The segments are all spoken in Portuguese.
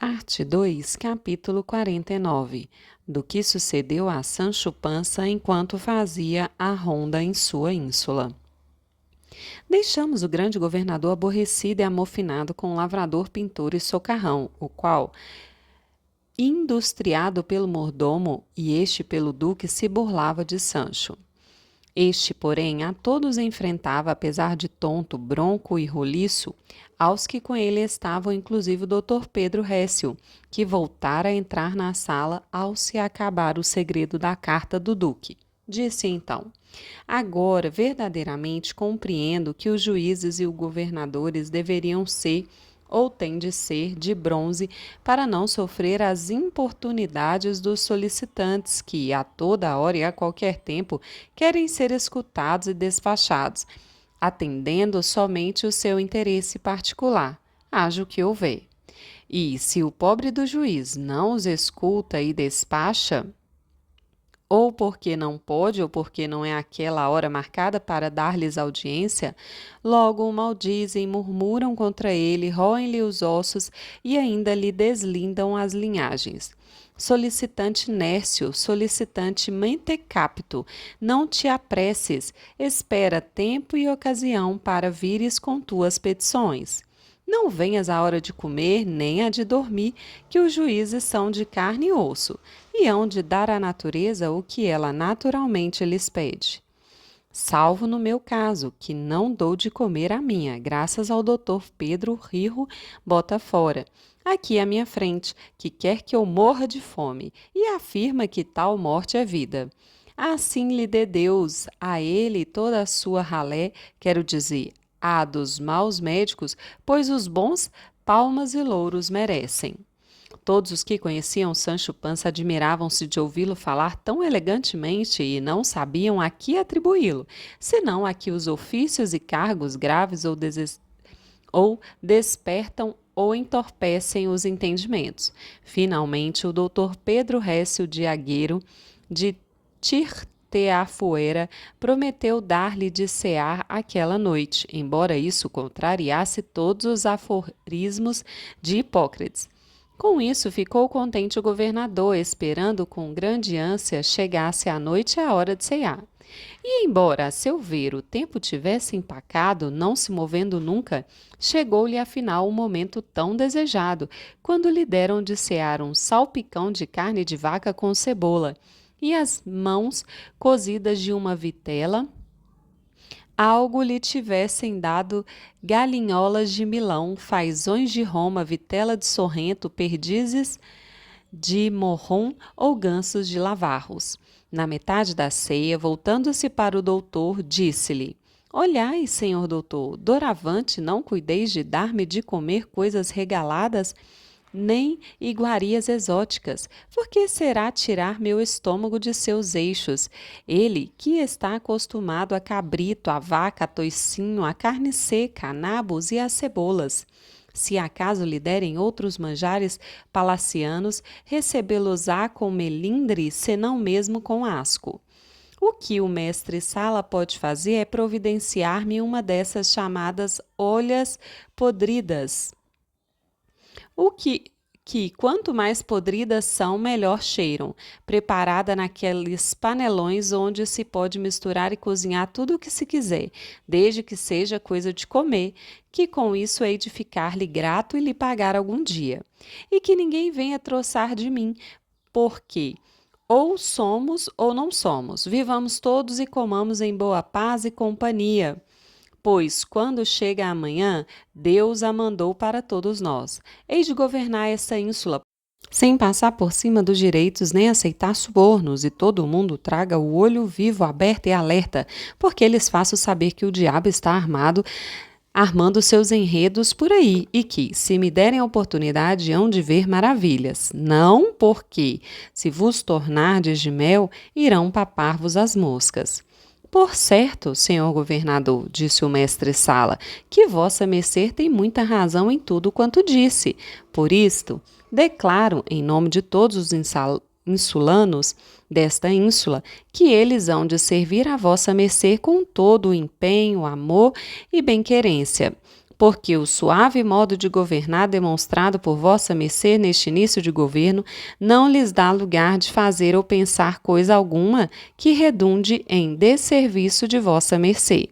Parte 2, capítulo 49, do que sucedeu a Sancho Panza enquanto fazia a ronda em sua ínsula. Deixamos o grande governador aborrecido e amofinado com o lavrador, pintor e socarrão, o qual, industriado pelo mordomo e este pelo duque, se burlava de Sancho. Este, porém, a todos enfrentava, apesar de tonto, bronco e roliço, aos que com ele estavam, inclusive o doutor Pedro Récio, que voltara a entrar na sala ao se acabar o segredo da carta do duque. Disse então: agora, verdadeiramente compreendo que os juízes e os governadores deveriam ser ou têm de ser de bronze para não sofrer as importunidades dos solicitantes que, a toda hora e a qualquer tempo, querem ser escutados e despachados, atendendo somente o seu interesse particular, haja o que houver. E, se o pobre do juiz não os escuta e despacha, ou porque não pode, ou porque não é aquela hora marcada para dar-lhes audiência, logo o maldizem, murmuram contra ele, roem-lhe os ossos e ainda lhe deslindam as linhagens. Solicitante nércio, solicitante mentecapto, não te apresses, espera tempo e ocasião para vires com tuas petições. Não venhas à hora de comer, nem a de dormir, que os juízes são de carne e osso, e hão de dar à natureza o que ela naturalmente lhes pede. Salvo no meu caso, que não dou de comer a minha, graças ao doutor Pedro Rirro Botafora, aqui à minha frente, que quer que eu morra de fome, e afirma que tal morte é vida. Assim lhe dê Deus, a ele toda a sua ralé, quero dizer, a dos maus médicos, pois os bons palmas e louros merecem. Todos os que conheciam Sancho Panza admiravam-se de ouvi-lo falar tão elegantemente e não sabiam a que atribuí-lo, senão a que os ofícios e cargos graves ou despertam ou entorpecem os entendimentos. Finalmente, o doutor Pedro Récio de Agueiro, de Tirteafuera, prometeu dar-lhe de cear aquela noite, embora isso contrariasse todos os aforismos de Hipócrates. Com isso, ficou contente o governador, esperando com grande ânsia chegasse a noite e a hora de cear. E, embora, a seu ver, o tempo tivesse empacado, não se movendo nunca, chegou-lhe afinal o momento tão desejado, quando lhe deram de cear um salpicão de carne de vaca com cebola, e as mãos cozidas de uma vitela, algo lhe tivessem dado galinholas de Milão, fazões de Roma, vitela de Sorrento, perdizes de Morrom ou gansos de Lavarros. Na metade da ceia, voltando-se para o doutor, disse-lhe: olhai, senhor doutor, doravante não cuideis de dar-me de comer coisas regaladas, nem iguarias exóticas, porque será tirar meu estômago de seus eixos. Ele, que está acostumado a cabrito, a vaca, a toicinho, a carne seca, a nabos e a cebolas. Se acaso lhe derem outros manjares palacianos, recebê-los-á com melindre, senão mesmo com asco. O que o mestre-sala pode fazer é providenciar-me uma dessas chamadas olhas podridas, o que quanto mais podridas são, melhor cheiram, preparada naqueles panelões onde se pode misturar e cozinhar tudo o que se quiser, desde que seja coisa de comer, que com isso hei de ficar-lhe grato e lhe pagar algum dia. E que ninguém venha troçar de mim, porque ou somos ou não somos, vivamos todos e comamos em boa paz e companhia. Pois, quando chega amanhã, Deus a mandou para todos nós. Hei de governar essa ínsula, sem passar por cima dos direitos nem aceitar subornos, e todo mundo traga o olho vivo, aberto e alerta, porque lhes faço saber que o diabo está armando seus enredos por aí, e que, se me derem a oportunidade, hão de ver maravilhas. Não porque, se vos tornardes de mel, irão papar-vos as moscas. Por certo, senhor governador, disse o mestre-sala, que vossa mercê tem muita razão em tudo quanto disse. Por isto, declaro, em nome de todos os insulanos desta ínsula, que eles hão de servir a vossa mercê com todo o empenho, amor e bem-querência, porque o suave modo de governar demonstrado por vossa mercê neste início de governo não lhes dá lugar de fazer ou pensar coisa alguma que redunde em desserviço de vossa mercê.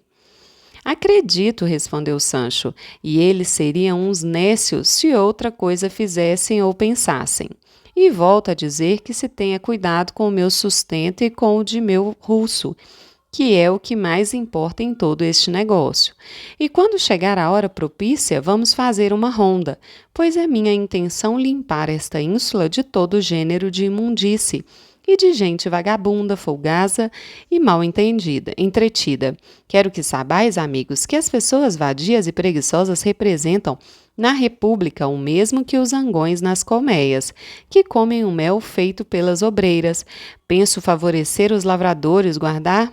Acredito, respondeu Sancho, e eles seriam uns nécios se outra coisa fizessem ou pensassem. E volto a dizer que se tenha cuidado com o meu sustento e com o de meu russo, que é o que mais importa em todo este negócio. E quando chegar a hora propícia, vamos fazer uma ronda, pois é minha intenção limpar esta ínsula de todo gênero de imundície e de gente vagabunda, folgaza e mal entretida. Quero que saibais, amigos, que as pessoas vadias e preguiçosas representam na república o mesmo que os zangões nas colmeias, que comem o mel feito pelas obreiras. Penso favorecer os lavradores, guardar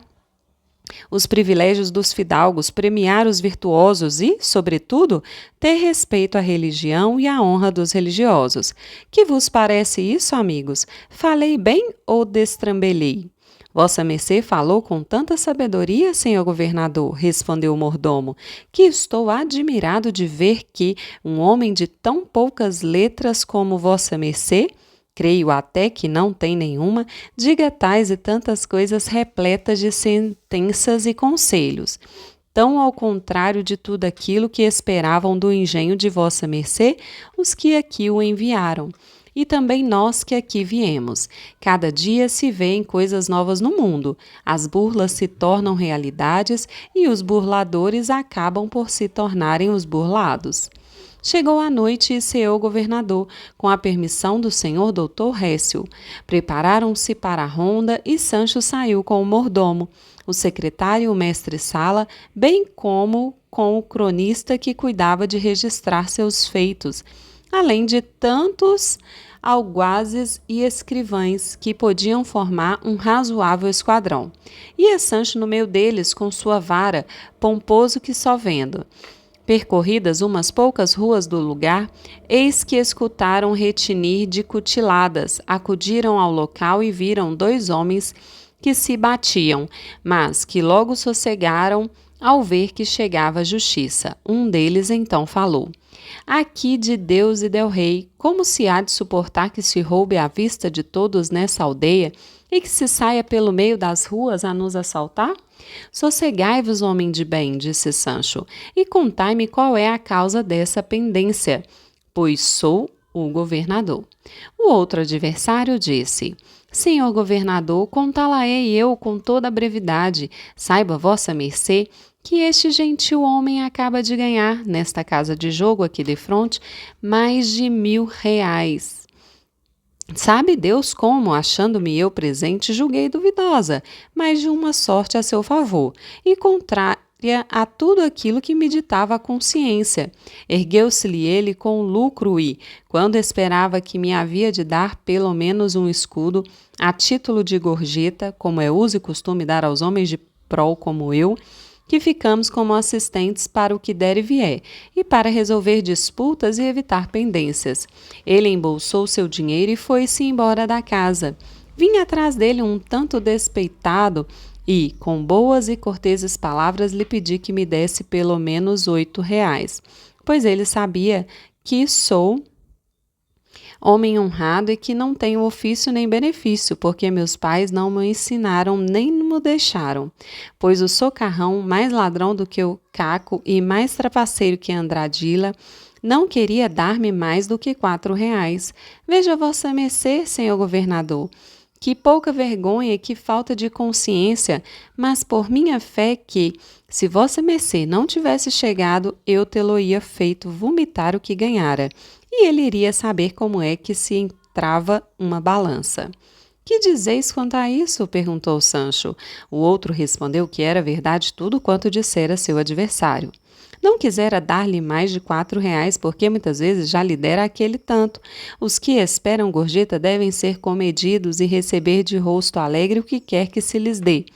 os privilégios dos fidalgos, premiar os virtuosos e, sobretudo, ter respeito à religião e à honra dos religiosos. Que vos parece isso, amigos? Falei bem ou destrambelhei? Vossa mercê falou com tanta sabedoria, senhor governador, respondeu o mordomo, que estou admirado de ver que um homem de tão poucas letras como vossa mercê, creio até que não tem nenhuma, diga tais e tantas coisas repletas de sentenças e conselhos. Tão ao contrário de tudo aquilo que esperavam do engenho de vossa mercê, os que aqui o enviaram. E também nós que aqui viemos. Cada dia se vêem coisas novas no mundo. As burlas se tornam realidades e os burladores acabam por se tornarem os burlados. Chegou a noite e ceou o governador, com a permissão do senhor doutor Récio. Prepararam-se para a ronda e Sancho saiu com o mordomo, o secretário e o mestre-sala, bem como com o cronista que cuidava de registrar seus feitos, além de tantos alguazes e escrivães que podiam formar um razoável esquadrão. Ia Sancho no meio deles com sua vara, pomposo que só vendo. Percorridas umas poucas ruas do lugar, eis que escutaram retinir de cutiladas, acudiram ao local e viram 2 homens que se batiam, mas que logo sossegaram ao ver que chegava a justiça. Um deles então falou: aqui de Deus e del rei, como se há de suportar que se roube à vista de todos nessa aldeia e que se saia pelo meio das ruas a nos assaltar? Sossegai-vos, homem de bem, disse Sancho, e contai-me qual é a causa dessa pendência, pois sou o governador. O outro adversário disse: senhor governador, contá-la-ei eu com toda a brevidade. Saiba vossa mercê que este gentil homem acaba de ganhar, nesta casa de jogo aqui defronte, mais de R$1.000. Sabe Deus como, achando-me eu presente, julguei duvidosa, mas de uma sorte a seu favor, e contrária a tudo aquilo que me ditava a consciência. Ergueu-se-lhe ele com lucro e, quando esperava que me havia de dar pelo menos um escudo, a título de gorjeta, como é uso e costume dar aos homens de prol como eu, que ficamos como assistentes para o que der e vier, e para resolver disputas e evitar pendências. Ele embolsou seu dinheiro e foi-se embora da casa. Vim atrás dele um tanto despeitado e, com boas e corteses palavras, lhe pedi que me desse pelo menos R$8, pois ele sabia que sou homem honrado e que não tenho ofício nem benefício, porque meus pais não me ensinaram nem me deixaram. Pois o socarrão, mais ladrão do que o caco e mais trapaceiro que Andradila, não queria dar-me mais do que R$4. Veja vossa mercê, senhor governador, que pouca vergonha e que falta de consciência, mas por minha fé que, se vossa mercê não tivesse chegado, eu tê-lo-ia feito vomitar o que ganhara, e ele iria saber como é que se entrava uma balança. Que dizeis quanto a isso? Perguntou Sancho. O outro respondeu que era verdade tudo quanto dissera seu adversário. Não quisera dar-lhe mais de R$4, porque muitas vezes já lhe dera aquele tanto. Os que esperam gorjeta devem ser comedidos e receber de rosto alegre o que quer que se lhes dê,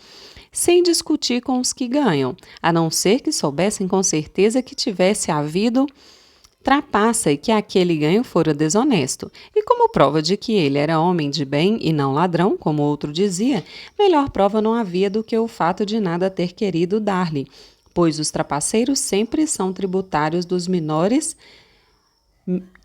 sem discutir com os que ganham, a não ser que soubessem com certeza que tivesse havido trapaça e que aquele ganho fora desonesto. E como prova de que ele era homem de bem e não ladrão, como outro dizia, melhor prova não havia do que o fato de nada ter querido dar-lhe, pois os trapaceiros sempre são tributários dos menores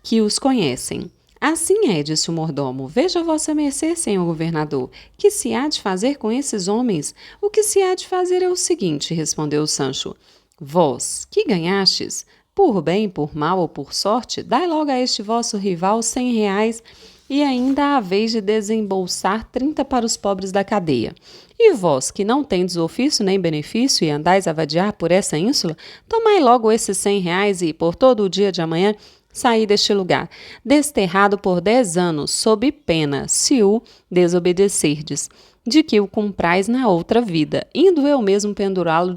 que os conhecem. Assim é, disse o mordomo. Veja vossa mercê, senhor governador, que se há de fazer com esses homens? O que se há de fazer é o seguinte, respondeu Sancho. Vós, que ganhastes, por bem, por mal ou por sorte, dai logo a este vosso rival 100 reais e ainda haveis de desembolsar 30 para os pobres da cadeia. E vós, que não tendes ofício nem benefício e andais a vadiar por essa ínsula, tomai logo esses 100 reais e, por todo o dia de amanhã, saí deste lugar, desterrado por 10 anos, sob pena, se o desobedecerdes, de que o cumprais na outra vida, indo eu mesmo pendurá-lo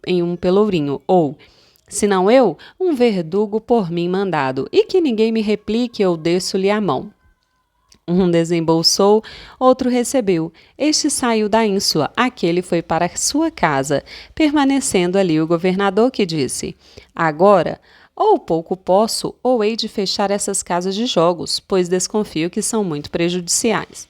em um pelourinho, ou, se não eu, um verdugo por mim mandado, e que ninguém me replique ou desço-lhe a mão. Um desembolsou, outro recebeu. Este saiu da ínsula, aquele foi para sua casa, permanecendo ali o governador que disse, agora, ou pouco posso, ou hei de fechar essas casas de jogos, pois desconfio que são muito prejudiciais.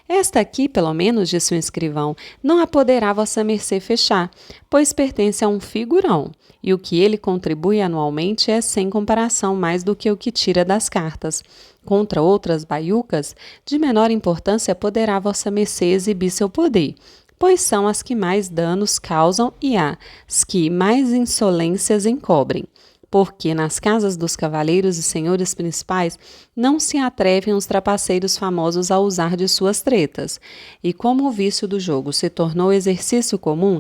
Esta aqui, pelo menos, disse o escrivão, não a poderá vossa mercê fechar, pois pertence a um figurão, e o que ele contribui anualmente é sem comparação mais do que o que tira das cartas. Contra outras baiucas, de menor importância poderá vossa mercê exibir seu poder, pois são as que mais danos causam e as que mais insolências encobrem. Porque nas casas dos cavaleiros e senhores principais não se atrevem os trapaceiros famosos a usar de suas tretas. E como o vício do jogo se tornou exercício comum,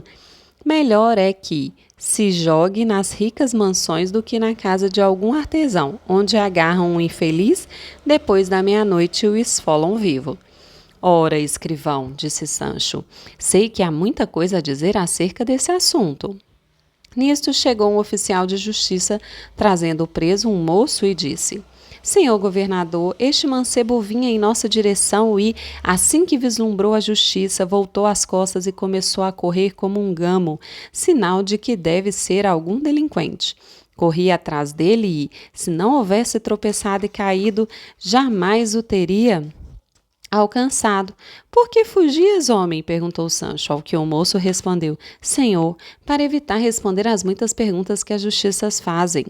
melhor é que se jogue nas ricas mansões do que na casa de algum artesão, onde agarram um infeliz, depois da meia-noite o esfolam vivo. Ora, escrivão, disse Sancho, sei que há muita coisa a dizer acerca desse assunto. Nisto chegou um oficial de justiça, trazendo preso um moço e disse, Senhor governador, este mancebo vinha em nossa direção e, assim que vislumbrou a justiça, voltou as costas e começou a correr como um gamo, sinal de que deve ser algum delinquente. Corri atrás dele e, se não houvesse tropeçado e caído, jamais o teria alcançado. Por que fugias, homem? Perguntou Sancho, ao que o moço respondeu, Senhor, para evitar responder às muitas perguntas que as justiças fazem.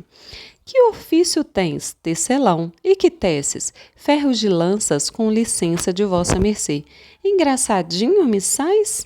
Que ofício tens? Tecelão. E que teces? Ferros de lanças com licença de vossa mercê. Engraçadinho me sais?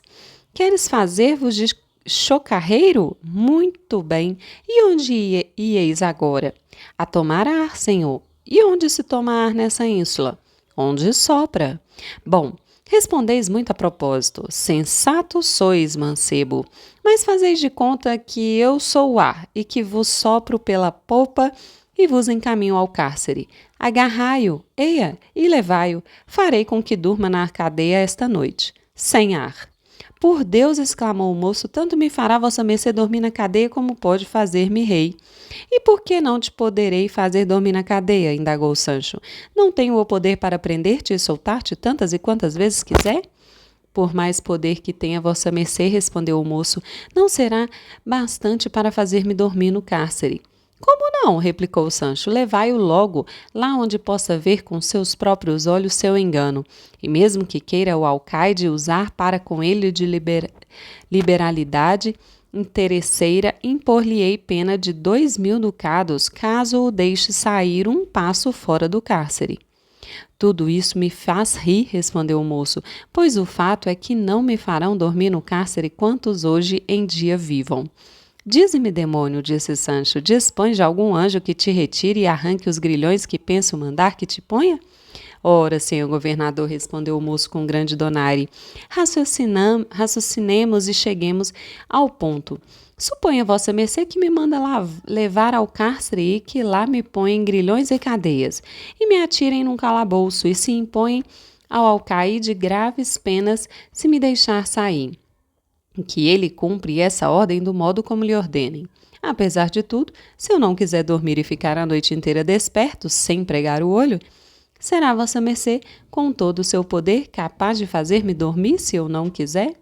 Queres fazer-vos de chocarreiro? Muito bem. E onde ieis agora? A tomar ar, senhor. E onde se toma ar nessa ínsula? Onde sopra. Bom, respondeis muito a propósito. Sensato sois, mancebo. Mas fazeis de conta que eu sou o ar e que vos sopro pela popa e vos encaminho ao cárcere. Agarrai-o, eia, e levai-o. Farei com que durma na cadeia esta noite. Sem ar. Por Deus, exclamou o moço, tanto me fará vossa mercê dormir na cadeia como pode fazer-me rei. E por que não te poderei fazer dormir na cadeia? Indagou Sancho. Não tenho o poder para prender-te e soltar-te tantas e quantas vezes quiser? Por mais poder que tenha vossa mercê, respondeu o moço, não será bastante para fazer-me dormir no cárcere. Como não? Replicou Sancho. Levai-o logo, lá onde possa ver com seus próprios olhos seu engano. E mesmo que queira o alcaide usar para com ele de liberalidade interesseira, impor-lhe-ei pena de 2.000 ducados, caso o deixe sair um passo fora do cárcere. Tudo isso me faz rir, respondeu o moço, pois o fato é que não me farão dormir no cárcere quantos hoje em dia vivam. Dize-me, demônio, disse Sancho, dispões de algum anjo que te retire e arranque os grilhões que penso mandar que te ponha? Ora, senhor governador, respondeu o moço com grande donaire, raciocinemos e cheguemos ao ponto. Suponha vossa mercê que me manda lá levar ao cárcere e que lá me põem grilhões e cadeias, e me atirem num calabouço e se impõem ao alcaide graves penas se me deixar sair. Que ele cumpre essa ordem do modo como lhe ordenem. Apesar de tudo, se eu não quiser dormir e ficar a noite inteira desperto, sem pregar o olho, será vossa mercê, com todo o seu poder, capaz de fazer-me dormir se eu não quiser?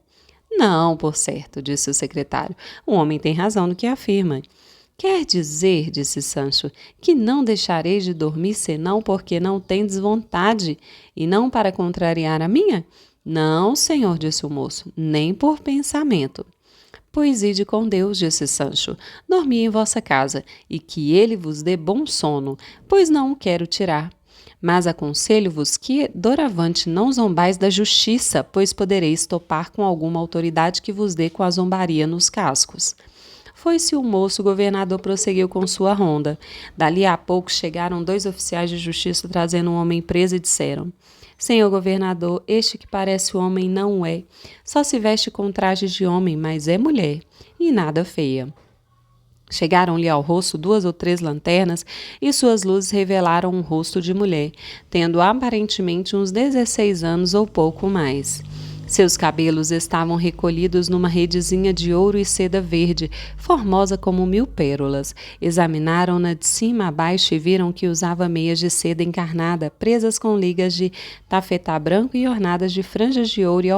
Não, por certo, disse o secretário. O homem tem razão no que afirma. Quer dizer, disse Sancho, que não deixareis de dormir senão porque não tendes vontade, e não para contrariar a minha? Não, senhor, disse o moço, nem por pensamento. Pois ide com Deus, disse Sancho, dormi em vossa casa, e que ele vos dê bom sono, pois não o quero tirar. Mas aconselho-vos que, doravante, não zombais da justiça, pois podereis topar com alguma autoridade que vos dê com a zombaria nos cascos. Foi-se o moço, o governador prosseguiu com sua ronda. Dali a pouco chegaram 2 oficiais de justiça trazendo um homem preso e disseram: Senhor governador, este que parece homem não é. Só se veste com trajes de homem, mas é mulher, e nada feia. Chegaram-lhe ao rosto 2 ou 3 lanternas, e suas luzes revelaram um rosto de mulher, tendo aparentemente uns 16 anos ou pouco mais. Seus cabelos estavam recolhidos numa redezinha de ouro e seda verde, formosa como 1000 pérolas. Examinaram-na de cima a baixo e viram que usava meias de seda encarnada, presas com ligas de tafetá branco e ornadas de franjas de ouro e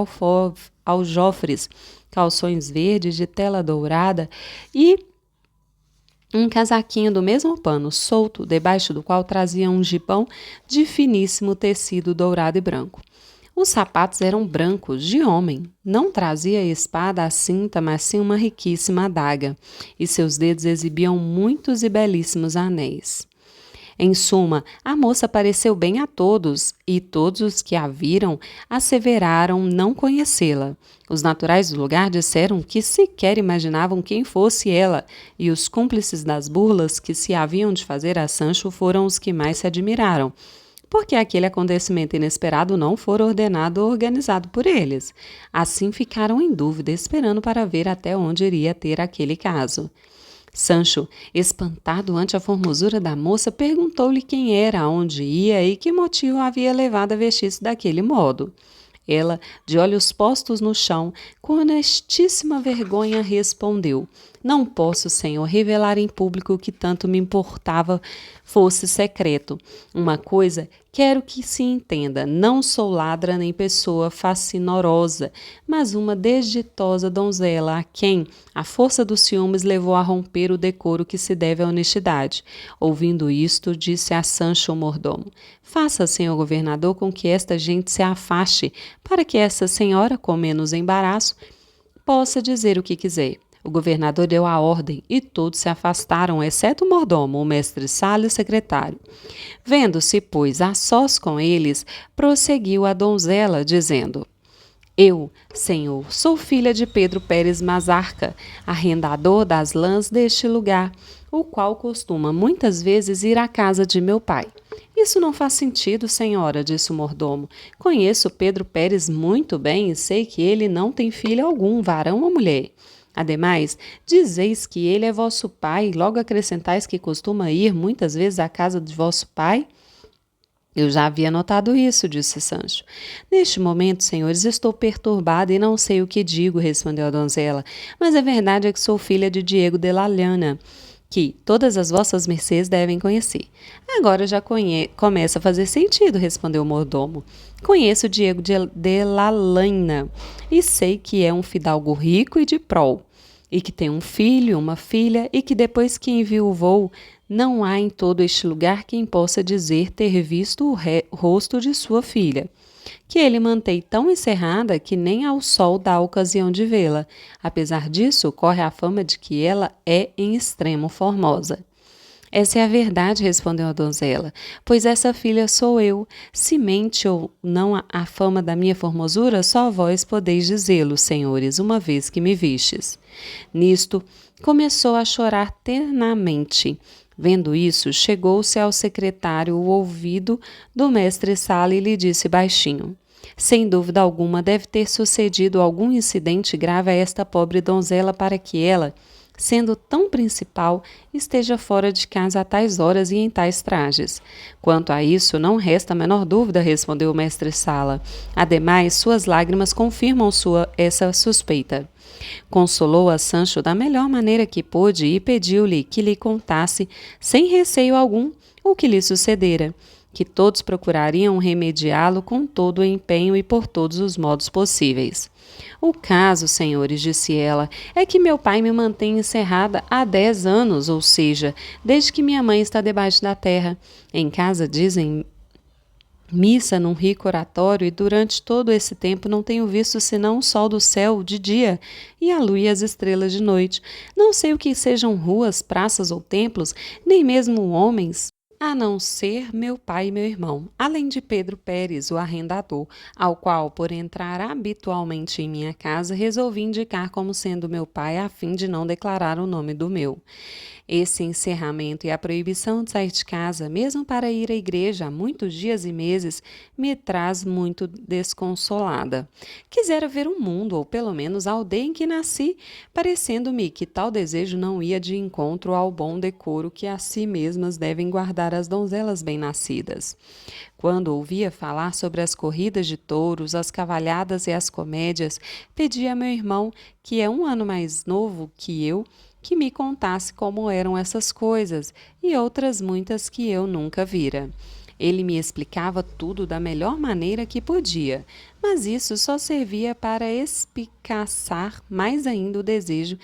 aljofres, calções verdes de tela dourada e um casaquinho do mesmo pano, solto, debaixo do qual trazia um gibão de finíssimo tecido dourado e branco. Os sapatos eram brancos, de homem. Não trazia espada à cinta, mas sim uma riquíssima adaga, e seus dedos exibiam muitos e belíssimos anéis. Em suma, a moça pareceu bem a todos, e todos os que a viram asseveraram não conhecê-la. Os naturais do lugar disseram que sequer imaginavam quem fosse ela, e os cúmplices das burlas que se haviam de fazer a Sancho foram os que mais se admiraram, porque aquele acontecimento inesperado não fora ordenado ou organizado por eles. Assim ficaram em dúvida, esperando para ver até onde iria ter aquele caso. Sancho, espantado ante a formosura da moça, perguntou-lhe quem era, aonde ia e que motivo havia levado a vestir-se daquele modo. Ela, de olhos postos no chão, com honestíssima vergonha, respondeu: Não posso, senhor, revelar em público o que tanto me importava fosse secreto. Uma coisa quero que se entenda: não sou ladra nem pessoa fascinorosa, mas uma desditosa donzela a quem a força dos ciúmes levou a romper o decoro que se deve à honestidade. Ouvindo isto, disse a Sancho o mordomo: Faça, senhor governador, com que esta gente se afaste, para que essa senhora, com menos embaraço, possa dizer o que quiser. O governador deu a ordem e todos se afastaram, exceto o mordomo, o mestre-sala e o secretário. Vendo-se, pois, a sós com eles, prosseguiu a donzela, dizendo: Eu, senhor, sou filha de Pedro Pérez Mazarca, arrendador das lãs deste lugar, o qual costuma muitas vezes ir à casa de meu pai. Isso não faz sentido, senhora, disse o mordomo. Conheço Pedro Pérez muito bem e sei que ele não tem filho algum, varão ou mulher. Ademais, dizeis que ele é vosso pai, logo acrescentais que costuma ir muitas vezes à casa de vosso pai? Eu já havia notado isso, disse Sancho. Neste momento, senhores, estou perturbada e não sei o que digo, respondeu a donzela, mas a verdade é que sou filha de Diego de la Llana, que todas as vossas mercês devem conhecer. Agora já começa a fazer sentido, respondeu o mordomo. Conheço Diego de la Llana e sei que é um fidalgo rico e de prol, e que tem um filho, uma filha, e que depois que enviuvou, não há em todo este lugar quem possa dizer ter visto o rosto de sua filha, que ele mantém tão encerrada que nem ao sol dá ocasião de vê-la. Apesar disso, corre a fama de que ela é em extremo formosa. Essa é a verdade, respondeu a donzela, pois essa filha sou eu. Se mente ou não a fama da minha formosura, só vós podeis dizê-lo, senhores, uma vez que me vistes. Nisto, começou a chorar ternamente. Vendo isso, chegou-se ao secretário o ouvido do mestre-sala e lhe disse baixinho: Sem dúvida alguma deve ter sucedido algum incidente grave a esta pobre donzela para que ela, sendo tão principal, esteja fora de casa a tais horas e em tais trajes. Quanto a isso, não resta a menor dúvida, respondeu o mestre-sala. Ademais, suas lágrimas confirmam essa suspeita. Consolou a Sancho da melhor maneira que pôde e pediu-lhe que lhe contasse, sem receio algum, o que lhe sucedera, que todos procurariam remediá-lo com todo o empenho e por todos os modos possíveis. O caso, senhores, disse ela, é que meu pai me mantém encerrada há 10 anos, ou seja, desde que minha mãe está debaixo da terra. Em casa, dizem missa num rico oratório e durante todo esse tempo não tenho visto senão o sol do céu de dia e a lua e as estrelas de noite. Não sei o que sejam ruas, praças ou templos, nem mesmo homens, a não ser meu pai e meu irmão, além de Pedro Pérez, o arrendador, ao qual, por entrar habitualmente em minha casa, resolvi indicar como sendo meu pai a fim de não declarar o nome do meu. Esse encerramento e a proibição de sair de casa, mesmo para ir à igreja há muitos dias e meses, me traz muito desconsolada. Quisera ver o mundo, ou pelo menos a aldeia em que nasci, parecendo-me que tal desejo não ia de encontro ao bom decoro que a si mesmas devem guardar as donzelas bem-nascidas. Quando ouvia falar sobre as corridas de touros, as cavalhadas e as comédias, pedi a meu irmão, que é um ano mais novo que eu, que me contasse como eram essas coisas e outras muitas que eu nunca vira. Ele me explicava tudo da melhor maneira que podia, mas isso só servia para espicaçar mais ainda o desejo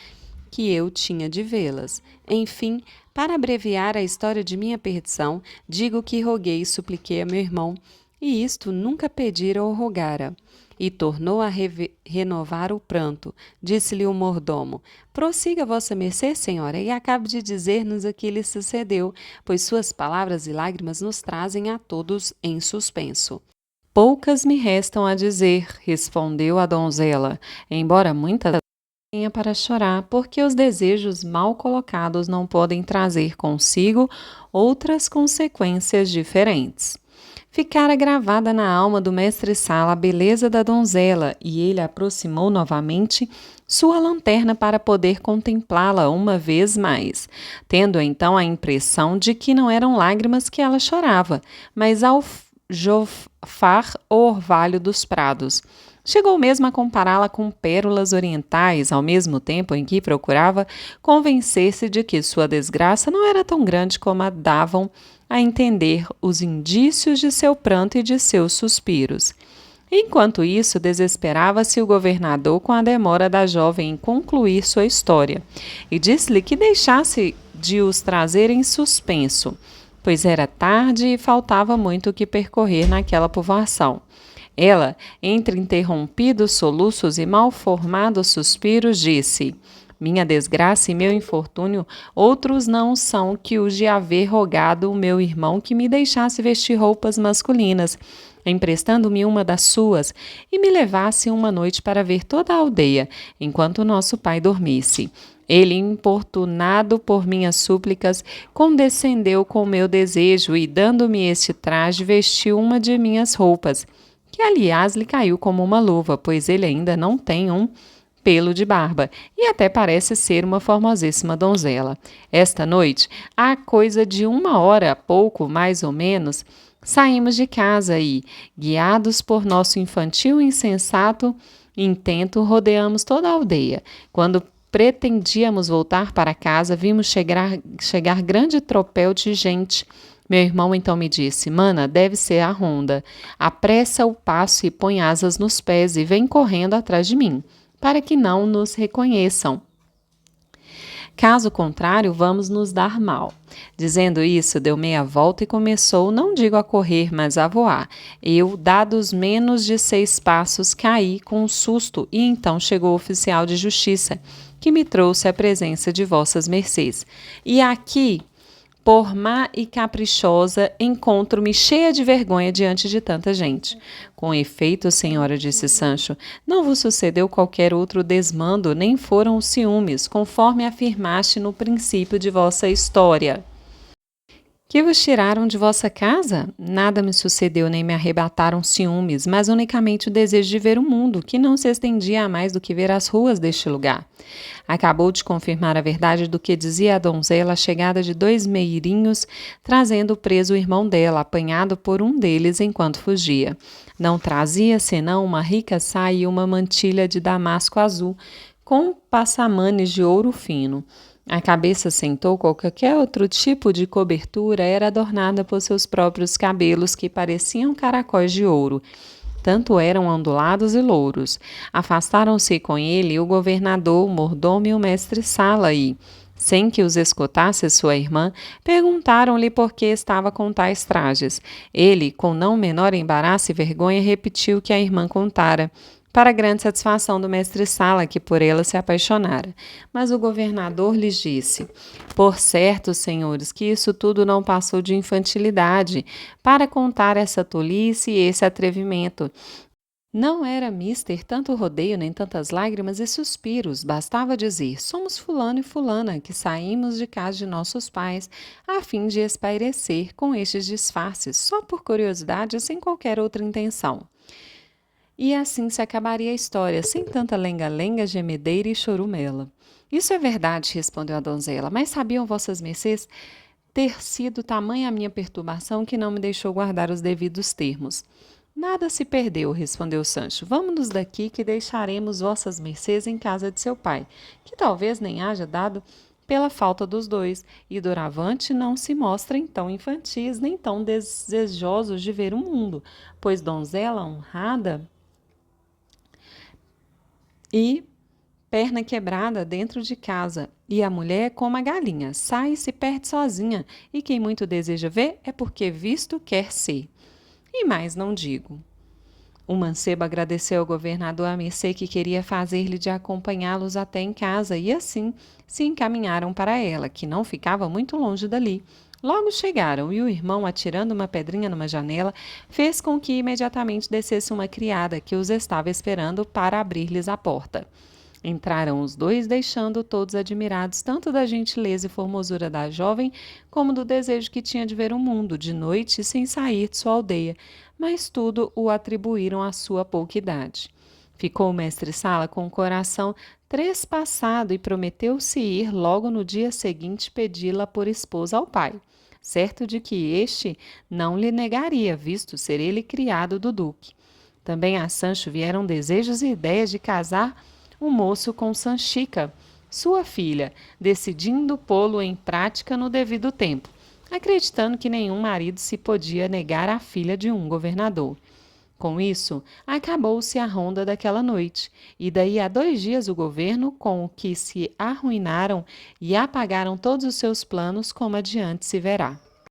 que eu tinha de vê-las. Enfim, para abreviar a história de minha perdição, digo que roguei e supliquei a meu irmão, e isto nunca pedira ou rogara. E tornou a renovar o pranto. Disse-lhe o mordomo: prossiga vossa mercê, senhora, e acabe de dizer-nos o que lhe sucedeu, pois suas palavras e lágrimas nos trazem a todos em suspenso. Poucas me restam a dizer, respondeu a donzela, embora muitas tenha para chorar, porque os desejos mal colocados não podem trazer consigo outras consequências diferentes. Ficara gravada na alma do mestre-sala a beleza da donzela, e ele aproximou novamente sua lanterna para poder contemplá-la uma vez mais, tendo então a impressão de que não eram lágrimas que ela chorava, mas aljofar o orvalho dos prados. Chegou mesmo a compará-la com pérolas orientais, ao mesmo tempo em que procurava convencer-se de que sua desgraça não era tão grande como a davam a entender os indícios de seu pranto e de seus suspiros. Enquanto isso, desesperava-se o governador com a demora da jovem em concluir sua história, e disse-lhe que deixasse de os trazer em suspenso, pois era tarde e faltava muito o que percorrer naquela povoação. Ela, entre interrompidos soluços e mal formados suspiros, disse: minha desgraça e meu infortúnio outros não são que os de haver rogado o meu irmão que me deixasse vestir roupas masculinas, emprestando-me uma das suas, e me levasse uma noite para ver toda a aldeia, enquanto nosso pai dormisse. Ele, importunado por minhas súplicas, condescendeu com meu desejo e, dando-me este traje, vestiu uma de minhas roupas, que aliás lhe caiu como uma luva, pois ele ainda não tem um pelo de barba, e até parece ser uma formosíssima donzela. Esta noite, há coisa de 1 hora, pouco mais ou menos, saímos de casa e, guiados por nosso infantil e insensato intento, rodeamos toda a aldeia. Quando pretendíamos voltar para casa, vimos chegar grande tropel de gente. Meu irmão então me disse: mana, deve ser a ronda. Apressa o passo e põe asas nos pés e vem correndo atrás de mim, para que não nos reconheçam. Caso contrário, vamos nos dar mal. Dizendo isso, deu meia volta e começou, não digo a correr, mas a voar. Eu, dados menos de 6 passos, caí com um susto e então chegou o oficial de justiça, que me trouxe à presença de vossas mercês. E aqui, por má e caprichosa, encontro-me cheia de vergonha diante de tanta gente. Com efeito, senhora, disse Sancho, não vos sucedeu qualquer outro desmando, nem foram os ciúmes, conforme afirmaste no princípio de vossa história. Que vos tiraram de vossa casa? Nada me sucedeu, nem me arrebataram ciúmes, mas unicamente o desejo de ver o mundo, que não se estendia a mais do que ver as ruas deste lugar. Acabou de confirmar a verdade do que dizia a donzela a chegada de 2 meirinhos, trazendo preso o irmão dela, apanhado por um deles enquanto fugia. Não trazia senão uma rica saia e uma mantilha de damasco azul, com passamanes de ouro fino. A cabeça, sem touca ou qualquer outro tipo de cobertura, era adornada por seus próprios cabelos, que pareciam caracóis de ouro. Tanto eram ondulados e louros. Afastaram-se com ele o governador, o mordomo e o mestre-sala e, Sem que os escutasse sua irmã, perguntaram-lhe por que estava com tais trajes. Ele, com não menor embaraço e vergonha, repetiu o que a irmã contara, para grande satisfação do mestre-sala, que por ela se apaixonara. Mas o governador lhes disse: Por certo, senhores, que isso tudo não passou de infantilidade, para contar essa tolice e esse atrevimento. Não era mister tanto rodeio nem tantas lágrimas e suspiros, bastava dizer: somos fulano e fulana, que saímos de casa de nossos pais, a fim de espairecer com estes disfarces, só por curiosidade e sem qualquer outra intenção. E assim se acabaria a história, sem tanta lenga-lenga, gemedeira e chorumela. Isso é verdade, respondeu a donzela, mas sabiam vossas mercês ter sido tamanha a minha perturbação que não me deixou guardar os devidos termos. Nada se perdeu, respondeu Sancho. Vamos-nos daqui que deixaremos vossas mercês em casa de seu pai, que talvez nem haja dado pela falta dos dois, e doravante não se mostrem tão infantis nem tão desejosos de ver o mundo, pois donzela honrada e perna quebrada dentro de casa, e a mulher como a galinha, sai e se perde sozinha, e quem muito deseja ver é porque visto quer ser. E mais não digo. O mancebo agradeceu ao governador a mercê que queria fazer-lhe de acompanhá-los até em casa, e assim se encaminharam para ela, que não ficava muito longe dali. Logo chegaram, e o irmão, atirando uma pedrinha numa janela, fez com que imediatamente descesse uma criada que os estava esperando para abrir-lhes a porta. Entraram os dois, deixando todos admirados tanto da gentileza e formosura da jovem, como do desejo que tinha de ver o mundo de noite sem sair de sua aldeia, mas tudo o atribuíram à sua pouca idade. Ficou o mestre-sala com o coração trespassado e prometeu-se ir logo no dia seguinte pedi-la por esposa ao pai, certo de que este não lhe negaria, visto ser ele criado do duque. Também a Sancho vieram desejos e ideias de casar o moço com Sanchica, sua filha, decidindo pô-lo em prática no devido tempo, acreditando que nenhum marido se podia negar à filha de um governador. Com isso, acabou-se a ronda daquela noite, e daí a 2 dias o governo, com o que se arruinaram e apagaram todos os seus planos, como adiante se verá.